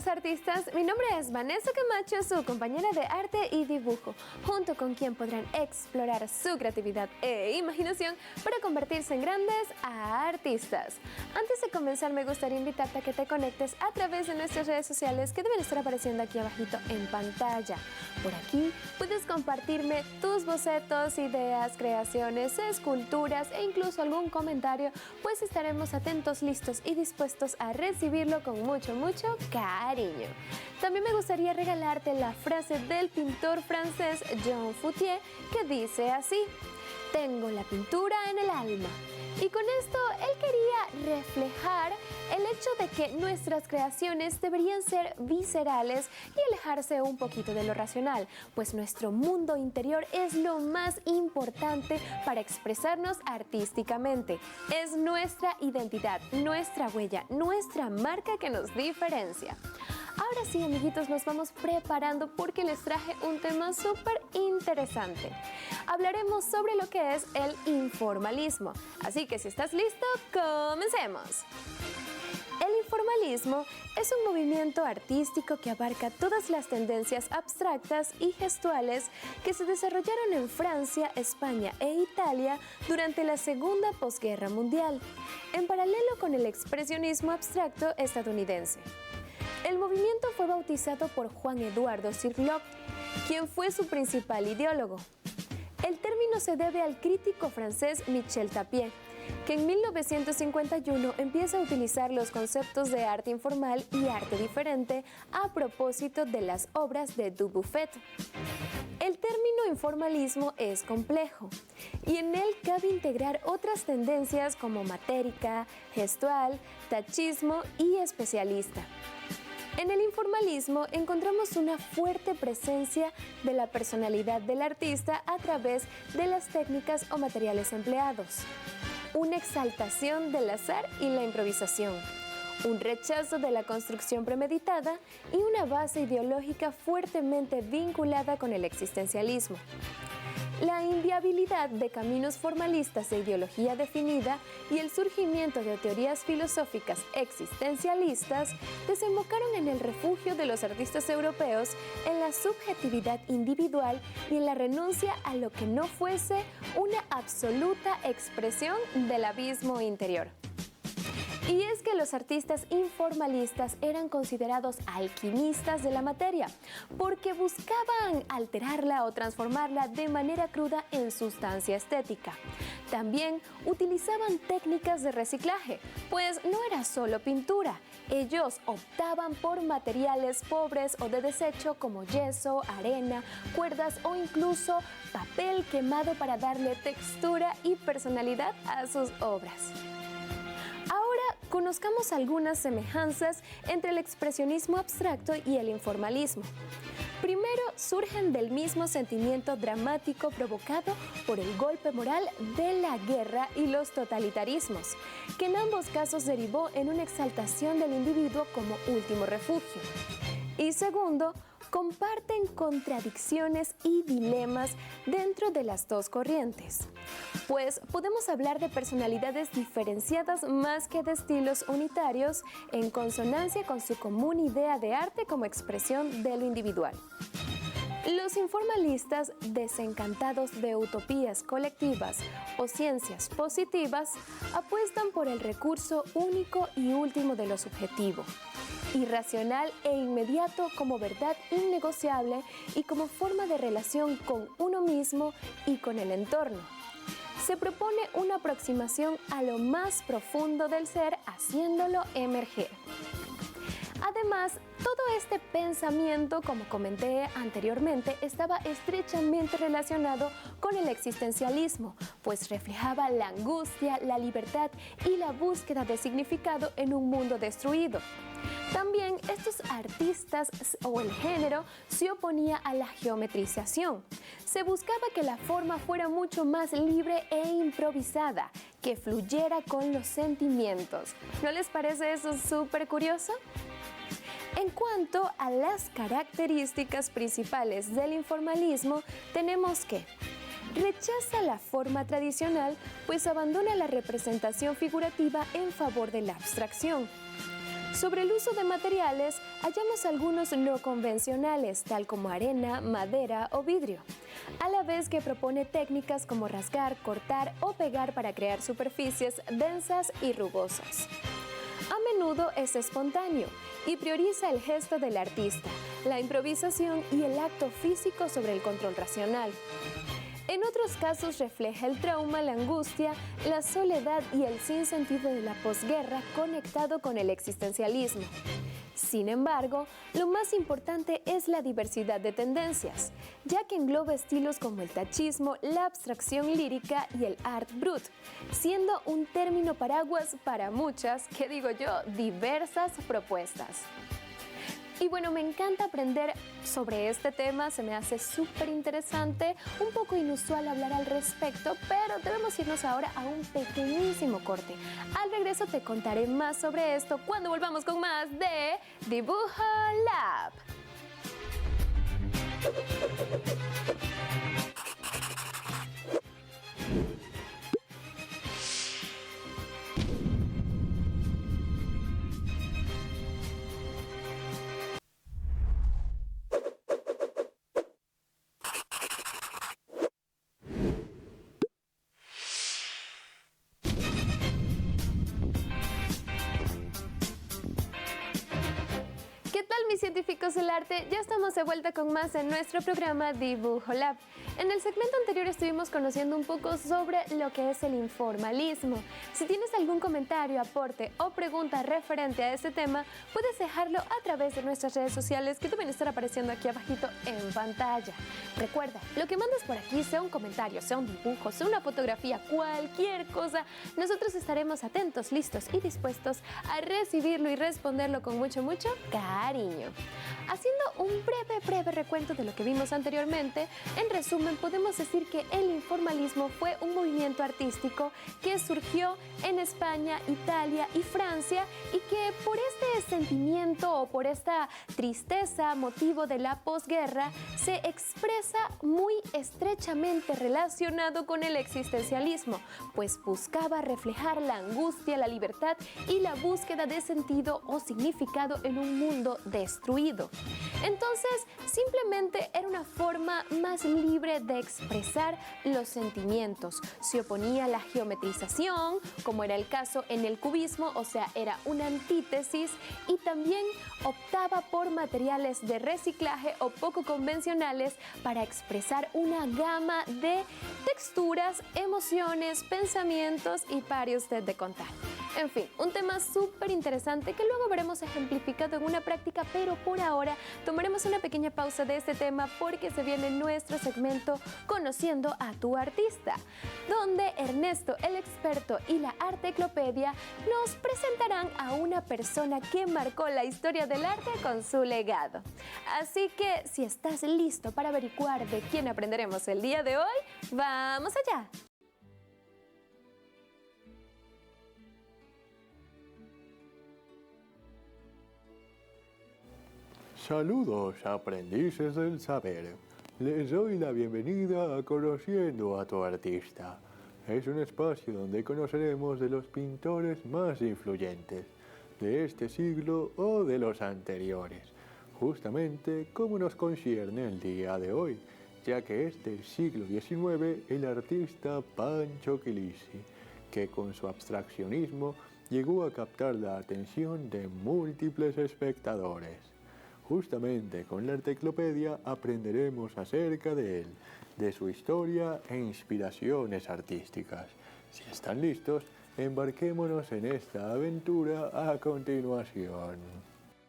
artistas, mi nombre es Vanessa Camacho, su compañera de arte y dibujo, junto con quien podrán explorar su creatividad e imaginación para convertirse en grandes artistas. Antes de comenzar, me gustaría invitarte a que te conectes a través de nuestras redes sociales que deben estar apareciendo aquí abajito en pantalla. Por aquí puedes compartirme tus bocetos, ideas, creaciones, esculturas e incluso algún comentario, pues estaremos atentos, listos y dispuestos a recibirlo con mucho cariño. También me gustaría regalarte la frase del pintor francés Jean Foutier que dice así: tengo la pintura en el alma. Y con esto él quería reflejar el hecho de que nuestras creaciones deberían ser viscerales y alejarse un poquito de lo racional, pues nuestro mundo interior es lo más importante para expresarnos artísticamente. Es nuestra identidad, nuestra huella, nuestra marca que nos diferencia. Ahora sí, amiguitos, nos vamos preparando porque les traje un tema súper interesante. Hablaremos sobre lo que es el informalismo. Así que si estás listo, comencemos. El informalismo es un movimiento artístico que abarca todas las tendencias abstractas y gestuales que se desarrollaron en Francia, España e Italia durante la Segunda Posguerra Mundial, en paralelo con el expresionismo abstracto estadounidense. El movimiento fue bautizado por Juan Eduardo Cirlot, quien fue su principal ideólogo. El término se debe al crítico francés Michel Tapié, que en 1951 empieza a utilizar los conceptos de arte informal y arte diferente a propósito de las obras de Dubuffet. El término informalismo es complejo y en él cabe integrar otras tendencias como matérica, gestual, tachismo y especialista. En el informalismo encontramos una fuerte presencia de la personalidad del artista a través de las técnicas o materiales empleados, una exaltación del azar y la improvisación, un rechazo de la construcción premeditada y una base ideológica fuertemente vinculada con el existencialismo. La inviabilidad de caminos formalistas de ideología definida y el surgimiento de teorías filosóficas existencialistas desembocaron en el refugio de los artistas europeos en la subjetividad individual y en la renuncia a lo que no fuese una absoluta expresión del abismo interior. Y es que los artistas informalistas eran considerados alquimistas de la materia, porque buscaban alterarla o transformarla de manera cruda en sustancia estética. También utilizaban técnicas de reciclaje, pues no era solo pintura. Ellos optaban por materiales pobres o de desecho como yeso, arena, cuerdas o incluso papel quemado para darle textura y personalidad a sus obras. Ahora conozcamos algunas semejanzas entre el expresionismo abstracto y el informalismo. Primero, surgen del mismo sentimiento dramático provocado por el golpe moral de la guerra y los totalitarismos, que en ambos casos derivó en una exaltación del individuo como último refugio. Y segundo, comparten contradicciones y dilemas dentro de las dos corrientes, pues podemos hablar de personalidades diferenciadas más que de estilos unitarios en consonancia con su común idea de arte como expresión de lo individual. Los informalistas, desencantados de utopías colectivas o ciencias positivas, apuestan por el recurso único y último de lo subjetivo, irracional e inmediato como verdad innegociable y como forma de relación con uno mismo y con el entorno. Se propone una aproximación a lo más profundo del ser, haciéndolo emerger. Además, todo este pensamiento, como comenté anteriormente, estaba estrechamente relacionado con el existencialismo, pues reflejaba la angustia, la libertad y la búsqueda de significado en un mundo destruido. También estos artistas o el género se oponía a la geometrización. Se buscaba que la forma fuera mucho más libre e improvisada, que fluyera con los sentimientos. ¿No les parece eso súper curioso? En cuanto a las características principales del informalismo, tenemos que rechaza la forma tradicional, pues abandona la representación figurativa en favor de la abstracción. Sobre el uso de materiales, hallamos algunos no convencionales, tal como arena, madera o vidrio, a la vez que propone técnicas como rasgar, cortar o pegar para crear superficies densas y rugosas. A menudo es espontáneo y prioriza el gesto del artista, la improvisación y el acto físico sobre el control racional. En otros casos refleja el trauma, la angustia, la soledad y el sinsentido de la posguerra conectado con el existencialismo. Sin embargo, lo más importante es la diversidad de tendencias, ya que engloba estilos como el tachismo, la abstracción lírica y el art brut, siendo un término paraguas para muchas, que digo yo, diversas propuestas. Y bueno, me encanta aprender sobre este tema, se me hace súper interesante, un poco inusual hablar al respecto, pero debemos irnos ahora a un pequeñísimo corte. Al regreso te contaré más sobre esto cuando volvamos con más de Dibujo Lab. ¿Qué tal, mis científicos del arte? Ya estamos de vuelta con más en nuestro programa Dibujo Lab. En el segmento anterior estuvimos conociendo un poco sobre lo que es el informalismo. Si tienes algún comentario, aporte o pregunta referente a este tema, puedes dejarlo a través de nuestras redes sociales que deben estar apareciendo aquí abajito en pantalla. Recuerda, lo que mandes por aquí, sea un comentario, sea un dibujo, sea una fotografía, cualquier cosa, nosotros estaremos atentos, listos y dispuestos a recibirlo y responderlo con mucho cariño. Haciendo un breve recuento de lo que vimos anteriormente, en resumen podemos decir que el informalismo fue un movimiento artístico que surgió en España, Italia y Francia y que por este sentimiento o por esta tristeza motivo de la posguerra se expresa muy estrechamente relacionado con el existencialismo, pues buscaba reflejar la angustia, la libertad y la búsqueda de sentido o significado en un mundo destruido. Entonces, simplemente era una forma más libre de expresar los sentimientos. Se oponía a la geometrización, como era el caso en el cubismo, o sea, era una antítesis, y también optaba por materiales de reciclaje o poco convencionales para expresar una gama de texturas, emociones, pensamientos y pare usted de contar. En fin, un tema súper interesante que luego veremos ejemplificado en una práctica, pero por ahora tomaremos una pequeña pausa de este tema porque se viene nuestro segmento Conociendo a tu artista, donde Ernesto, el experto, y la Arteclopedia nos presentarán a una persona que marcó la historia del arte con su legado. Así que si estás listo para averiguar de quién aprenderemos el día de hoy, ¡vamos allá! Saludos, aprendices del saber. Les doy la bienvenida a Conociendo a tu artista. Es un espacio donde conoceremos de los pintores más influyentes de este siglo o de los anteriores, justamente como nos concierne el día de hoy, ya que es del siglo XIX el artista Pancho Quilisi, que con su abstraccionismo llegó a captar la atención de múltiples espectadores. Justamente con la Arteclopedia aprenderemos acerca de él, de su historia e inspiraciones artísticas. Si están listos, embarquémonos en esta aventura a continuación.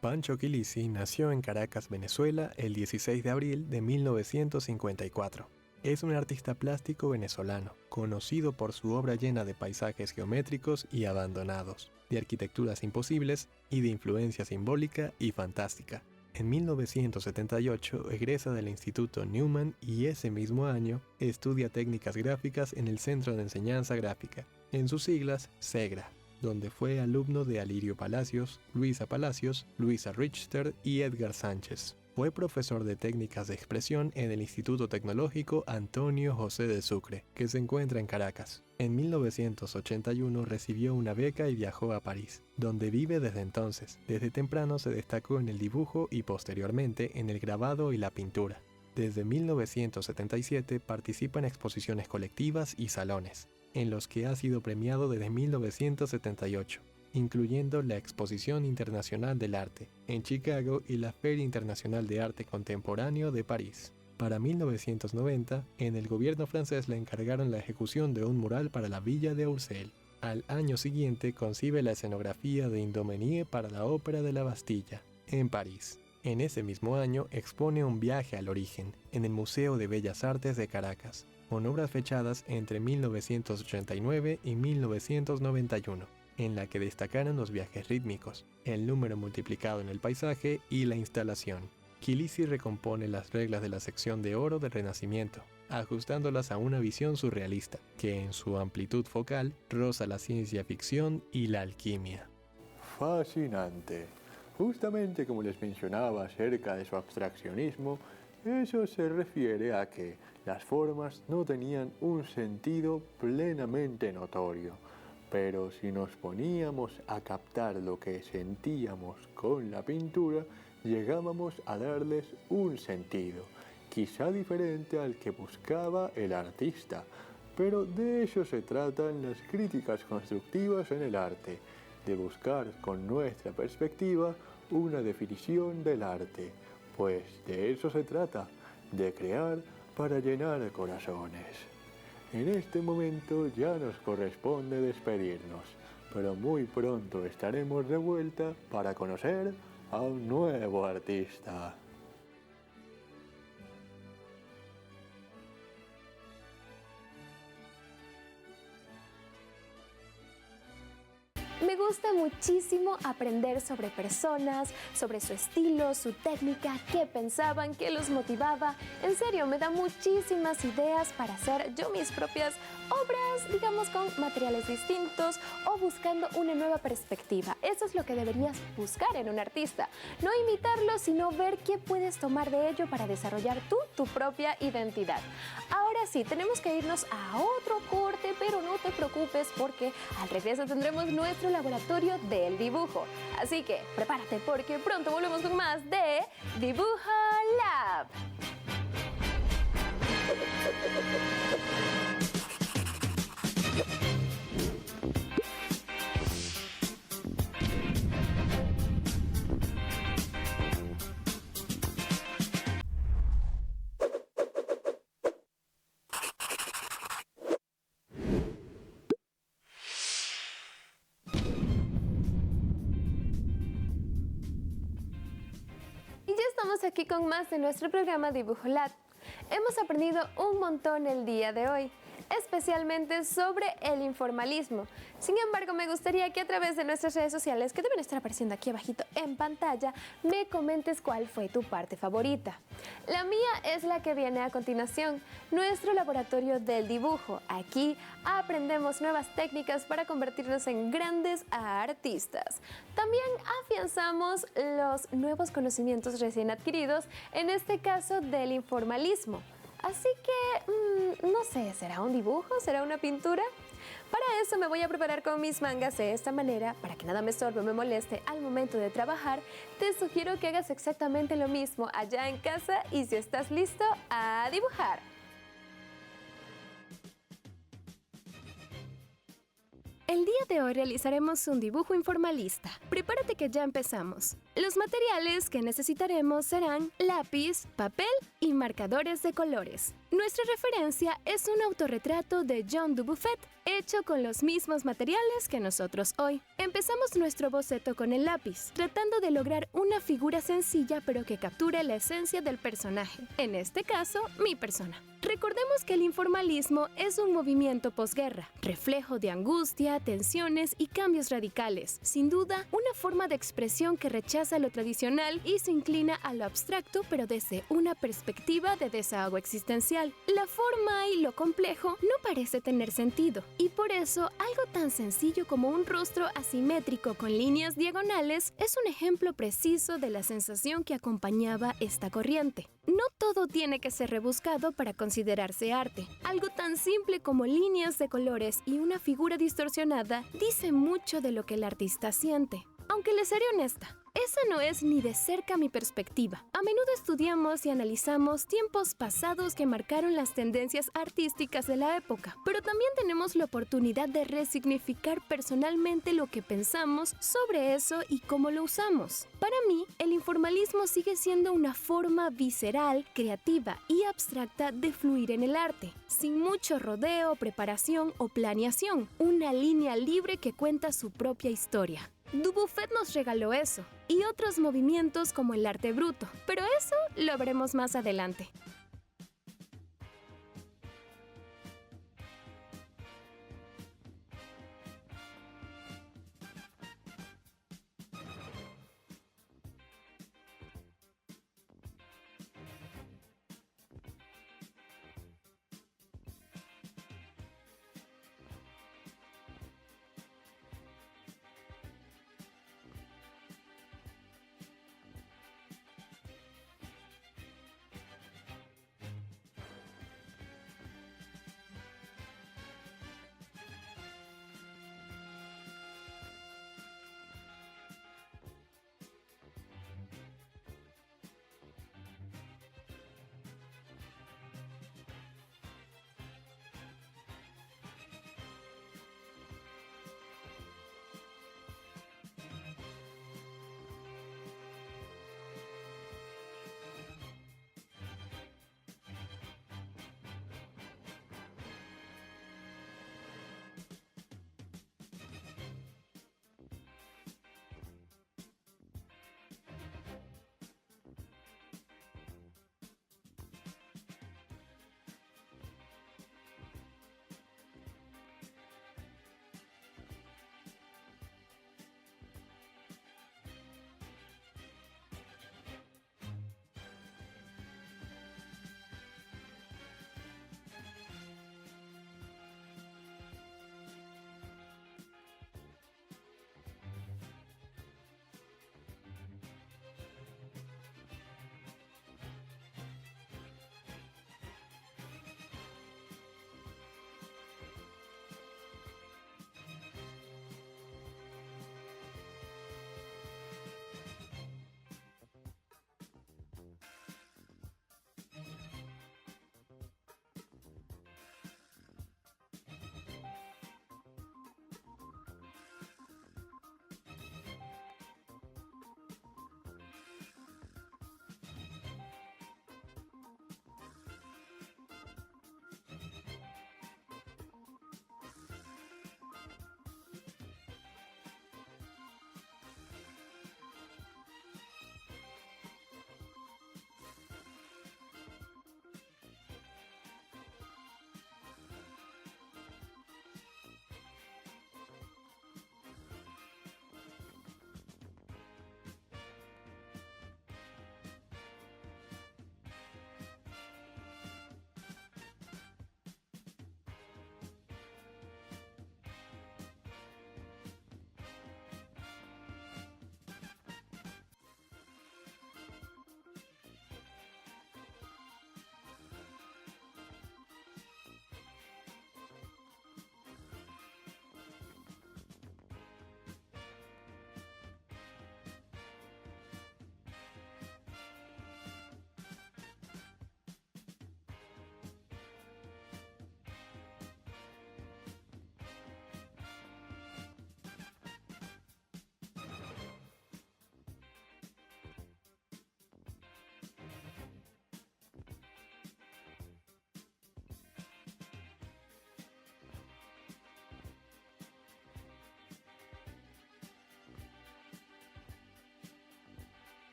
Pancho Quilisi nació en Caracas, Venezuela, el 16 de abril de 1954. Es un artista plástico venezolano, conocido por su obra llena de paisajes geométricos y abandonados, de arquitecturas imposibles y de influencia simbólica y fantástica. En 1978 egresa del Instituto Newman y ese mismo año estudia técnicas gráficas en el Centro de Enseñanza Gráfica, en sus siglas CEGRA, donde fue alumno de Alirio Palacios, Luisa Richter y Edgar Sánchez. Fue profesor de técnicas de expresión en el Instituto Tecnológico Antonio José de Sucre, que se encuentra en Caracas. En 1981 recibió una beca y viajó a París, donde vive desde entonces. Desde temprano se destacó en el dibujo y posteriormente en el grabado y la pintura. Desde 1977 participa en exposiciones colectivas y salones, en los que ha sido premiado desde 1978. Incluyendo la Exposición Internacional del Arte en Chicago y la Feria Internacional de Arte Contemporáneo de París. Para 1990, en el gobierno francés le encargaron la ejecución de un mural para la villa de Ursel. Al año siguiente concibe la escenografía de Indoménie para la Ópera de la Bastilla, en París. En ese mismo año expone Un viaje al origen, en el Museo de Bellas Artes de Caracas, con obras fechadas entre 1989 y 1991. En la que destacaron los viajes rítmicos, el número multiplicado en el paisaje y la instalación. Chilisi recompone las reglas de la sección de oro del Renacimiento, ajustándolas a una visión surrealista, que en su amplitud focal roza la ciencia ficción y la alquimia. Fascinante. Justamente como les mencionaba acerca de su abstraccionismo, eso se refiere a que las formas no tenían un sentido plenamente notorio. Pero si nos poníamos a captar lo que sentíamos con la pintura, llegábamos a darles un sentido, quizá diferente al que buscaba el artista. Pero de eso se tratan las críticas constructivas en el arte, de buscar con nuestra perspectiva una definición del arte, pues de eso se trata, de crear para llenar corazones. En este momento ya nos corresponde despedirnos, pero muy pronto estaremos de vuelta para conocer a un nuevo artista. Me gusta muchísimo aprender sobre personas, sobre su estilo, su técnica, qué pensaban, qué los motivaba. En serio, me da muchísimas ideas para hacer yo mis propias obras, digamos con materiales distintos o buscando una nueva perspectiva. Eso es lo que deberías buscar en un artista. No imitarlo, sino ver qué puedes tomar de ello para desarrollar tú tu propia identidad. Ahora sí, tenemos que irnos a otro corte, pero no te preocupes porque al regreso tendremos nuestro laboratorio del dibujo. Así que prepárate porque pronto volvemos con más de Dibujo Lab. Estamos aquí con más de nuestro programa Dibujo Lab. Hemos aprendido un montón el día de hoy, especialmente sobre el informalismo. Sin embargo, me gustaría que a través de nuestras redes sociales, que deben estar apareciendo aquí abajito en pantalla, me comentes cuál fue tu parte favorita. La mía es la que viene a continuación, nuestro laboratorio del dibujo. Aquí aprendemos nuevas técnicas para convertirnos en grandes artistas. También afianzamos los nuevos conocimientos recién adquiridos, en este caso del informalismo. Así que, no sé, ¿será un dibujo? ¿Será una pintura? Para eso me voy a preparar con mis mangas de esta manera, para que nada me estorbe o me moleste al momento de trabajar. Te sugiero que hagas exactamente lo mismo allá en casa y si estás listo, a dibujar. El día de hoy realizaremos un dibujo informalista. Prepárate que ya empezamos. Los materiales que necesitaremos serán lápiz, papel y marcadores de colores. Nuestra referencia es un autorretrato de John Dubuffet, hecho con los mismos materiales que nosotros hoy. Empezamos nuestro boceto con el lápiz, tratando de lograr una figura sencilla pero que capture la esencia del personaje, en este caso, mi persona. Recordemos que el informalismo es un movimiento posguerra, reflejo de angustia, tensiones y cambios radicales. Sin duda, una forma de expresión que rechaza lo tradicional y se inclina a lo abstracto, pero desde una perspectiva de desahogo existencial. La forma y lo complejo no parece tener sentido, y por eso algo tan sencillo como un rostro asimétrico con líneas diagonales es un ejemplo preciso de la sensación que acompañaba esta corriente. No todo tiene que ser rebuscado para considerarse arte. Algo tan simple como líneas de colores y una figura distorsionada dice mucho de lo que el artista siente. Aunque les seré honesta, esa no es ni de cerca mi perspectiva. A menudo estudiamos y analizamos tiempos pasados que marcaron las tendencias artísticas de la época, pero también tenemos la oportunidad de resignificar personalmente lo que pensamos sobre eso y cómo lo usamos. Para mí, el informalismo sigue siendo una forma visceral, creativa y abstracta de fluir en el arte, sin mucho rodeo, preparación o planeación. Una línea libre que cuenta su propia historia. Dubuffet nos regaló eso, y otros movimientos como el arte bruto, pero eso lo veremos más adelante.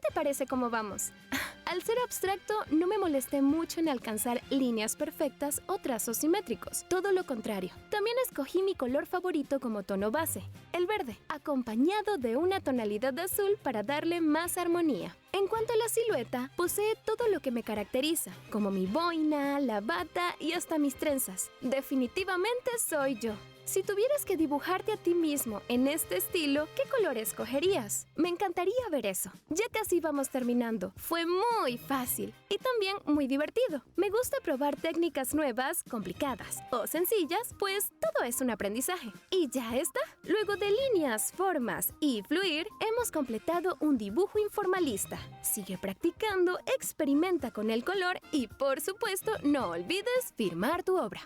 te parece cómo vamos? Al ser abstracto, no me molesté mucho en alcanzar líneas perfectas o trazos simétricos, todo lo contrario. También escogí mi color favorito como tono base, el verde, acompañado de una tonalidad de azul para darle más armonía. En cuanto a la silueta, posee todo lo que me caracteriza, como mi boina, la bata y hasta mis trenzas. Definitivamente soy yo. Si tuvieras que dibujarte a ti mismo en este estilo, ¿qué color escogerías? Me encantaría ver eso. Ya casi vamos terminando. Fue muy fácil y también muy divertido. Me gusta probar técnicas nuevas, complicadas o sencillas, pues todo es un aprendizaje. Y ya está. Luego de líneas, formas y fluir, hemos completado un dibujo informalista. Sigue practicando, experimenta con el color y, por supuesto, no olvides firmar tu obra.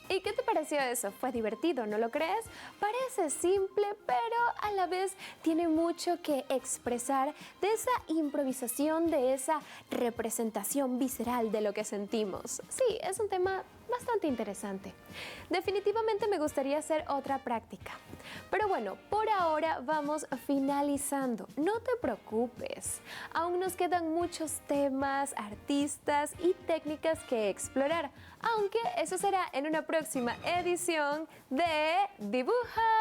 ¿Y qué te pareció eso? ¿Fue divertido, no lo crees? Parece simple, pero a la vez tiene mucho que expresar de esa improvisación, de esa representación visceral de lo que sentimos. Sí, es un tema bastante interesante. Definitivamente me gustaría hacer otra práctica. Pero bueno, por ahora vamos finalizando. No te preocupes, aún nos quedan muchos temas, artistas y técnicas que explorar, aunque eso será en una próxima edición de Dibuja